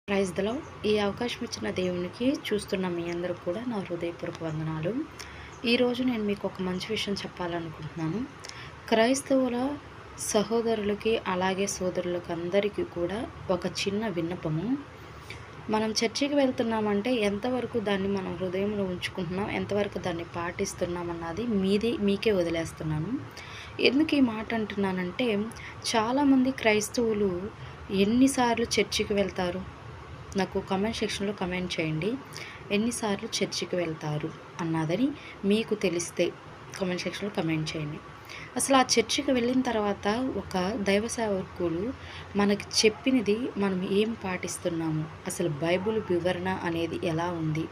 Praise the lord. ఈ అవకాశం ఇచ్చిన దేవునికి చూస్తున్న మీ అందరూ కూడా నా హృదయపూర్వక వందనాలు. ఈరోజు నేను మీకు ఒక మంచి విషయం చెప్పాలనుకుంటున్నాను. క్రైస్తవుల సహోదరులకి అలాగే సోదరులకి అందరికీ కూడా ఒక చిన్న విన్నపము. మనం చర్చికి వెళ్తున్నామంటే ఎంతవరకు దాన్ని మనం హృదయంలో ఉంచుకుంటున్నాం, ఎంతవరకు దాన్ని పాటిస్తున్నాం అన్నది మీకే వదిలేస్తున్నాను. ఎందుకు ఈ మాట అంటున్నానంటే, చాలామంది క్రైస్తవులు ఎన్నిసార్లు చర్చికి వెళ్తారు? నాకు కామెంట్ సెక్షన్లో కామెంట్ చేయండి. ఎన్నిసార్లు చర్చికి వెళ్తారు అన్నదని మీకు తెలిస్తే కామెంట్ సెక్షన్లో కామెంట్ చేయండి. అసలు ఆ చర్చికి వెళ్ళిన తర్వాత ఒక దైవ సేవకులు మనకి చెప్పినది మనం ఏం పాటిస్తున్నాము, అసలు బైబిల్ వివరణ అనేది ఎలా ఉంది,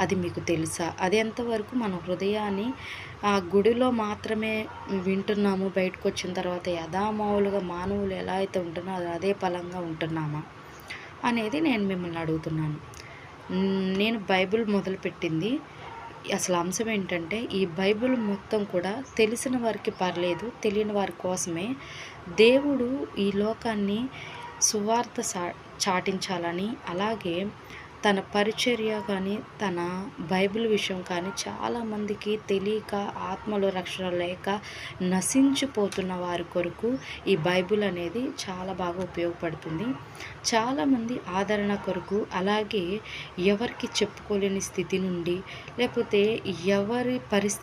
అది మీకు తెలుసా? అది ఎంతవరకు మన హృదయాన్ని ఆ గుడిలో మాత్రమే వింటున్నాము, బయటకు వచ్చిన తర్వాత యథామావులుగా మానవులు ఎలా అయితే ఉంటున్నారో అదే పలంగా ఉంటున్నామా అనేది నేను మిమ్మల్ని అడుగుతున్నాను. నేను బైబిల్ మొదలుపెట్టింది అసలు అంశం ఏంటంటే, ఈ బైబిల్ మొత్తం కూడా తెలిసిన వారికి పర్లేదు, తెలియని వారి కోసమే దేవుడు ఈ లోకాన్ని సువార్త చాటించాలని, అలాగే తన పరిచర్య కానీ తన బైబిల్ విషయం కానీ చాలామందికి తెలియక ఆత్మలో రక్షణ లేక నశించిపోతున్న వారి కొరకు ఈ బైబిల్ అనేది చాలా బాగా ఉపయోగపడుతుంది. చాలామంది ఆదరణ కొరకు, అలాగే ఎవరికి చెప్పుకోలేని స్థితి నుండి, లేకపోతే ఎవరి పరిస్థితి